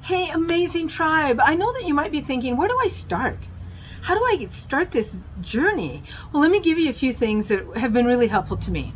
Hey, amazing tribe. I know that you might be thinking, where do I start? How do I start this journey? Well, let me give you a few things that have been really helpful to me.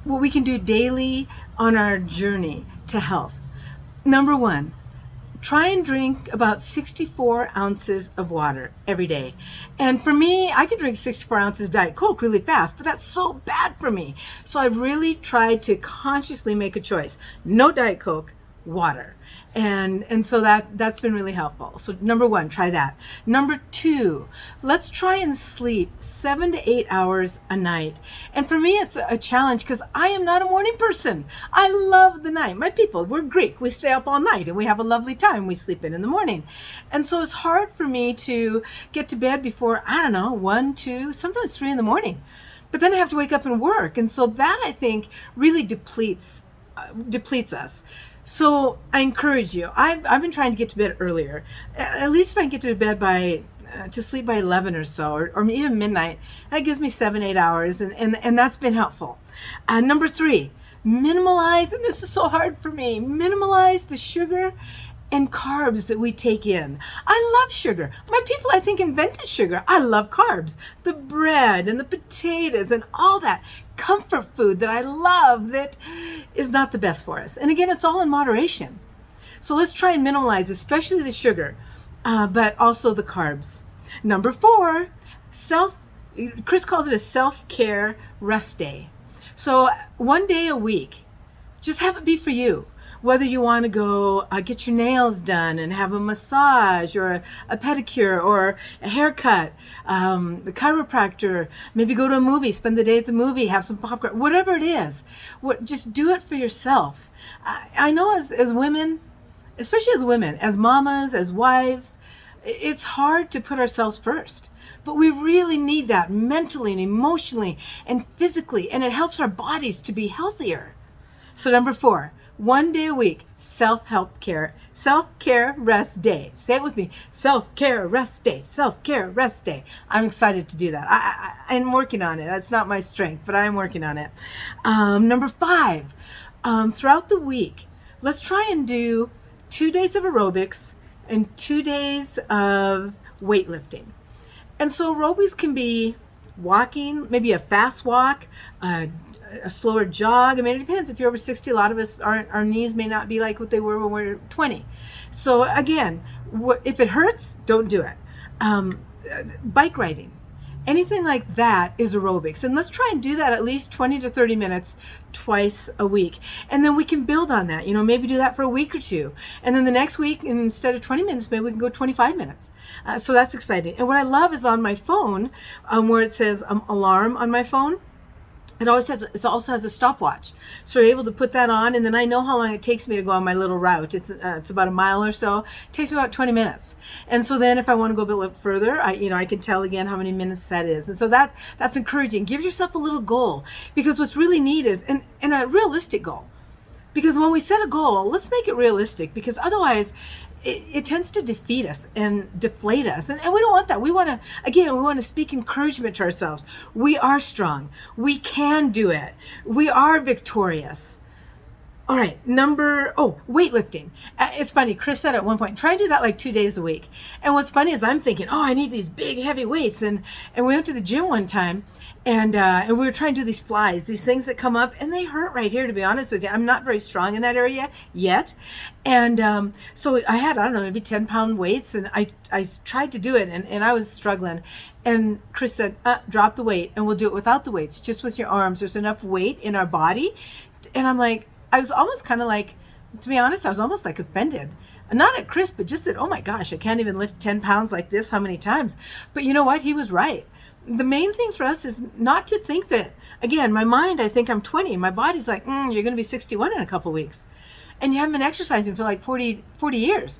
What we can do daily on our journey to health. Number one, try and drink about 64 ounces of water every day. And for me, I can drink 64 ounces of Diet Coke really fast, but that's so bad for me. So I've really tried to consciously make a choice. No Diet Coke, water. And so that's been really helpful. So number one, try that. Number two, let's try and sleep 7 to 8 hours a night. And for me, it's a challenge because I am not a morning person. I love the night. My people, we're Greek. We stay up all night and we have a lovely time. We sleep in the morning. And so it's hard for me to get to bed before, I don't know, 1, 2, sometimes 3 in the morning. But then I have to wake up and work. And so that, I think, really depletes us. So I encourage you. I've been trying to get to bed earlier. At least if I can get to bed to sleep by 11 or so, or even midnight, that gives me 7, 8 hours, and that's been helpful. Number three, minimalize, and this is so hard for me, minimalize the sugar and carbs that we take in. I love sugar. My people, I think, invented sugar. I love carbs. The bread and the potatoes and all that comfort food that I love that is not the best for us. And again, it's all in moderation. So let's try and minimize, especially the sugar, but also the carbs. Number four, Chris calls it a self-care rest day. So one day a week, just have it be for you. Whether you want to go get your nails done and have a massage or a pedicure or a haircut, the chiropractor, maybe go to a movie, spend the day at the movie, have some popcorn, whatever it is, just do it for yourself. I know as women, especially as women, as mamas, as wives, it's hard to put ourselves first. But we really need that mentally and emotionally and physically, and it helps our bodies to be healthier. So number four, one day a week, self-care rest day. Say it with me, self-care rest day, self-care rest day. I'm excited to do that. I'm working on it. That's not my strength, but I'm working on it. Number five, throughout the week, let's try and do 2 days of aerobics and 2 days of weightlifting. And so aerobics can be walking, maybe a fast walk, a slower jog. I mean, it depends. If you're over 60, a lot of us, our knees may not be like what they were when we were 20. So again, if it hurts, don't do it. Bike riding, anything like that is aerobics. And let's try and do that at least 20 to 30 minutes twice a week. And then we can build on that, maybe do that for a week or two. And then the next week, instead of 20 minutes, maybe we can go 25 minutes. So that's exciting. And what I love is on my phone, where it says alarm on my phone, it also has a stopwatch. So you're able to put that on, and then I know how long it takes me to go on my little route. It's about a mile or so. It takes me about 20 minutes. And so then if I want to go a bit further, I can tell again how many minutes that is. And so that's encouraging. Give yourself a little goal, because what's really neat is and a realistic goal. Because when we set a goal, let's make it realistic, because otherwise it tends to defeat us and deflate us. And we don't want that. We want to speak encouragement to ourselves. We are strong. We can do it. We are victorious. All right, weightlifting. It's funny, Chris said at one point, try and do that like 2 days a week. And what's funny is I'm thinking, I need these big, heavy weights. And we went to the gym one time, and we were trying to do these flies, these things that come up, and they hurt right here, to be honest with you. I'm not very strong in that area yet. And so I had, maybe 10-pound weights, and I tried to do it, and I was struggling. And Chris said, drop the weight, and we'll do it without the weights, just with your arms. There's enough weight in our body. And I'm like, I was almost kind of like, to be honest, I was almost like offended. Not at Chris, but just that, oh my gosh, I can't even lift 10 pounds like this, how many times? But you know what? He was right. The main thing for us is not to think that, again, my mind, I think I'm 20. My body's like, you're going to be 61 in a couple weeks. And you haven't been exercising for like 40 years.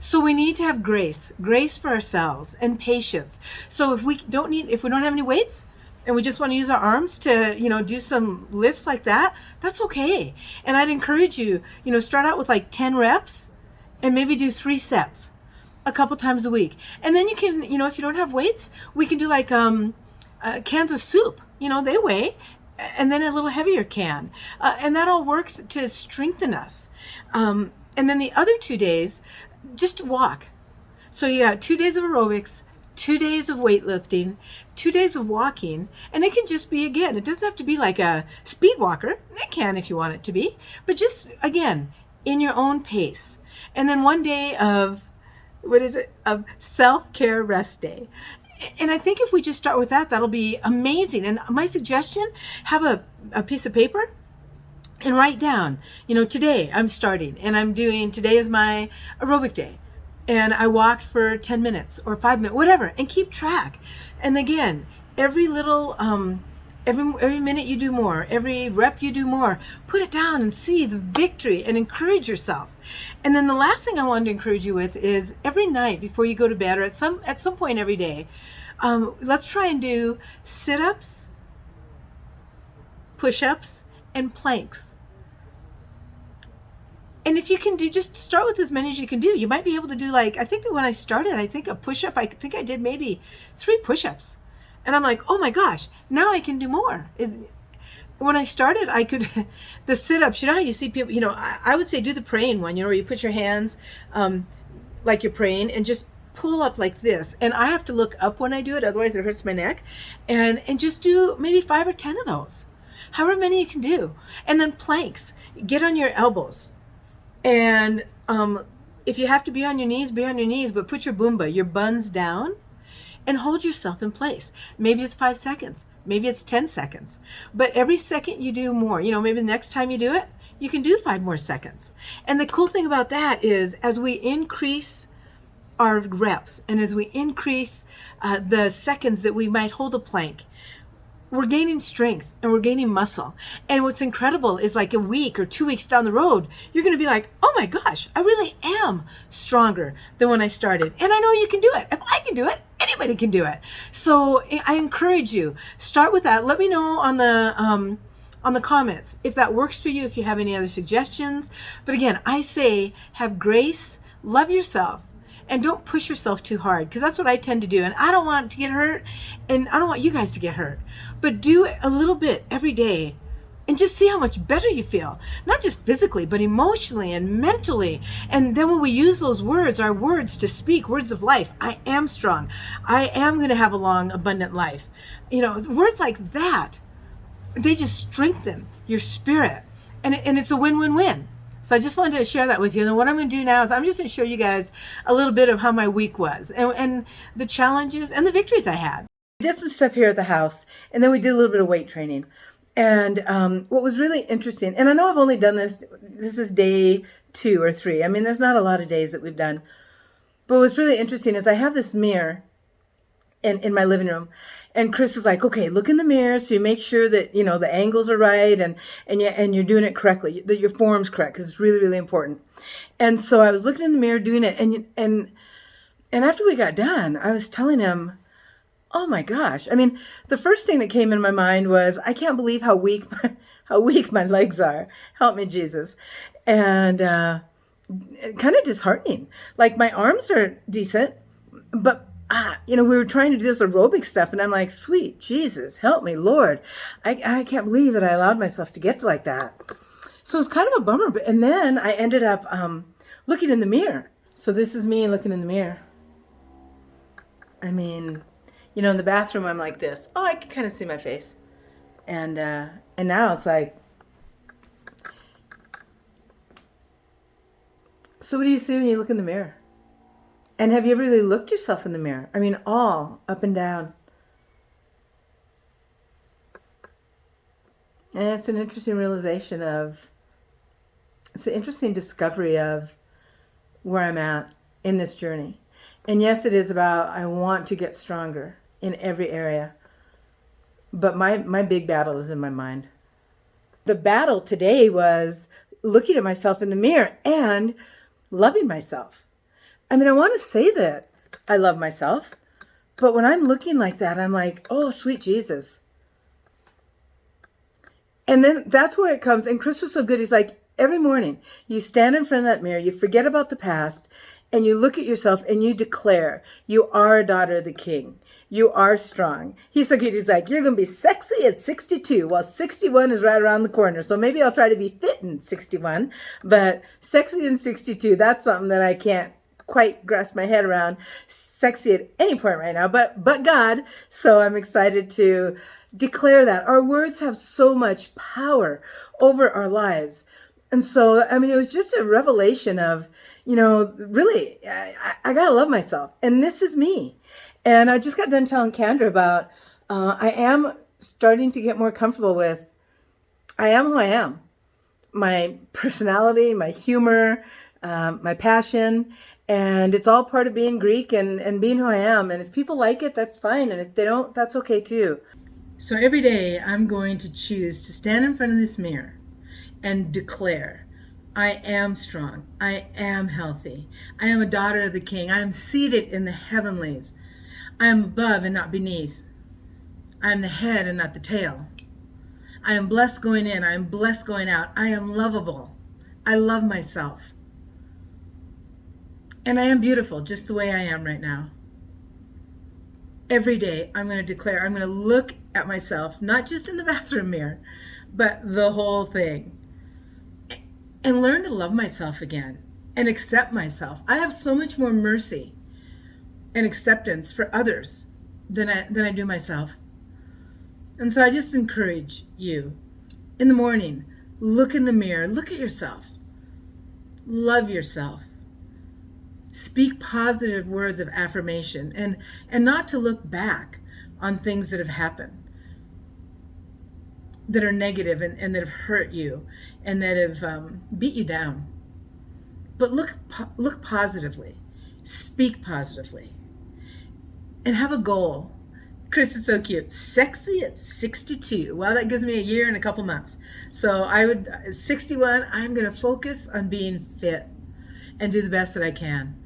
So we need to have grace for ourselves and patience. So if we don't have any weights, and we just want to use our arms to, do some lifts like that, that's okay. And I'd encourage you, start out with like 10 reps and maybe do 3 sets a couple times a week. And then you can, if you don't have weights, we can do like cans of soup, they weigh, and then a little heavier can. And that all works to strengthen us. And then the other 2 days, just walk. So you got 2 days of aerobics, 2 days of weightlifting, 2 days of walking, and it can just be, again, it doesn't have to be like a speed walker. It can if you want it to be, but just, again, in your own pace. And then 1 day of, of self-care rest day. And I think if we just start with that, that'll be amazing. And my suggestion, have a piece of paper and write down, today I'm starting and today is my aerobic day. And I walked for 10 minutes or 5 minutes, whatever, and keep track. And again, every little, every minute you do more, every rep you do more, put it down and see the victory and encourage yourself. And then the last thing I wanted to encourage you with is every night before you go to bed, or at some point every day, let's try and do sit-ups, push-ups, and planks. And if you can just start with as many as you can do. You might be able to do, I think that when I started, a push-up, I think I did maybe 3 push-ups. And I'm like, oh my gosh, now I can do more. When I started, I could, the sit-ups, how you see people, I would say do the praying one, where you put your hands like you're praying and just pull up like this. And I have to look up when I do it, otherwise it hurts my neck. And just do maybe 5 or 10 of those, however many you can do. And then planks, get on your elbows. And if you have to be on your knees, but put your Boomba, your buns down, and hold yourself in place. Maybe it's 5 seconds, maybe it's 10 seconds, but every second you do more. Maybe the next time you do it, you can do 5 more seconds. And the cool thing about that is, as we increase our reps and as we increase the seconds that we might hold a plank, we're gaining strength and we're gaining muscle. And what's incredible is, like a week or 2 weeks down the road, you're going to be like, oh my gosh, I really am stronger than when I started. And I know you can do it. If I can do it, anybody can do it. So I encourage you, start with that. Let me know on the comments if that works for you, if you have any other suggestions. But again, I say have grace, love yourself, and don't push yourself too hard, because that's what I tend to do. And I don't want to get hurt, and I don't want you guys to get hurt. But do a little bit every day and just see how much better you feel. Not just physically, but emotionally and mentally. And then when we use those words, our words to speak, words of life, I am strong. I am going to have a long, abundant life. Words like that, they just strengthen your spirit. And it's a win-win-win. So I just wanted to share that with you. And what I'm going to do now is I'm just going to show you guys a little bit of how my week was and the challenges and the victories I had. I did some stuff here at the house, and then we did a little bit of weight training. And what was really interesting, and I know I've only done this is day 2 or 3. I mean, there's not a lot of days that we've done. But what's really interesting is I have this mirror in my living room. And Chris is like, okay, look in the mirror so you make sure that, the angles are right and you're doing it correctly, that your form's correct, because it's really, really important. And so I was looking in the mirror doing it. And after we got done, I was telling him, oh my gosh. I mean, the first thing that came in my mind was, I can't believe how weak my legs are. Help me, Jesus. And kind of disheartening. Like, my arms are decent, but we were trying to do this aerobic stuff, and I'm like, sweet Jesus, help me, Lord. I can't believe that I allowed myself to get to like that. So it's kind of a bummer. And then I ended up looking in the mirror. So this is me looking in the mirror. I mean, in the bathroom, I'm like this. Oh, I can kind of see my face. And now it's like, so what do you see when you look in the mirror? And have you ever really looked yourself in the mirror? I mean, all up and down. And it's an interesting realization it's an interesting discovery of where I'm at in this journey. And yes, it is about, I want to get stronger in every area. But my big battle is in my mind. The battle today was looking at myself in the mirror and loving myself. I mean, I want to say that I love myself, but when I'm looking like that, I'm like, oh, sweet Jesus. And then that's where it comes. And Chris was so good. He's like, every morning you stand in front of that mirror, you forget about the past, and you look at yourself and you declare you are a daughter of the King. You are strong. He's so cute. He's like, you're going to be sexy at 62. Well, 61 is right around the corner. So maybe I'll try to be fit in 61. But sexy in 62, that's something that I can't quite grasp my head around. Sexy at any point right now, but God. So I'm excited to declare that. Our words have so much power over our lives. And so, I mean, it was just a revelation of, really, I got to love myself. And this is me. And I just got done telling Kendra about, I am starting to get more comfortable with, I am who I am. My personality, my humor, my passion, and it's all part of being Greek and being who I am. And if people like it, that's fine. And if they don't, that's okay too. So every day I'm going to choose to stand in front of this mirror and declare, I am strong. I am healthy. I am a daughter of the King. I am seated in the heavenlies. I am above and not beneath. I am the head and not the tail. I am blessed going in. I am blessed going out. I am lovable. I love myself. And I am beautiful just the way I am right now. Every day I'm going to declare, I'm going to look at myself, not just in the bathroom mirror, but the whole thing. And learn to love myself again and accept myself. I have so much more mercy and acceptance for others than I do myself. And so I just encourage you in the morning, look in the mirror, look at yourself, love yourself, speak positive words of affirmation, and not to look back on things that have happened that are negative and that have hurt you and that have beat you down. But look positively, speak positively, and have a goal. Chris is so cute. Sexy at 62. Well, that gives me a year and a couple months. So 61, I'm going to focus on being fit and do the best that I can.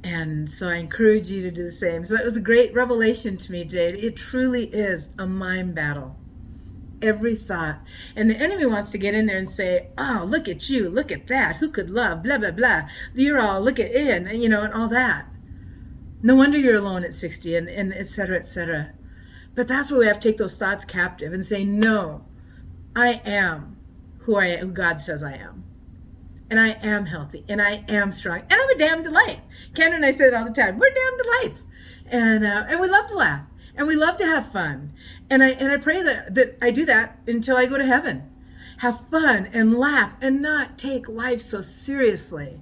And so I encourage you to do the same. So it was a great revelation to me today. It truly is a mind battle. Every thought. And the enemy wants to get in there and say, oh, look at you, look at that, who could love, blah, blah, blah. You're all, look at it, and all that. No wonder you're alone at 60, and et cetera, et cetera. But that's where we have to take those thoughts captive and say, no, I am who God says I am. And I am healthy, and I am strong, and I'm a damn delight. Kendra and I say it all the time. We're damn delights. And we love to laugh. And we love to have fun. And I pray that I do that until I go to heaven. Have fun and laugh and not take life so seriously.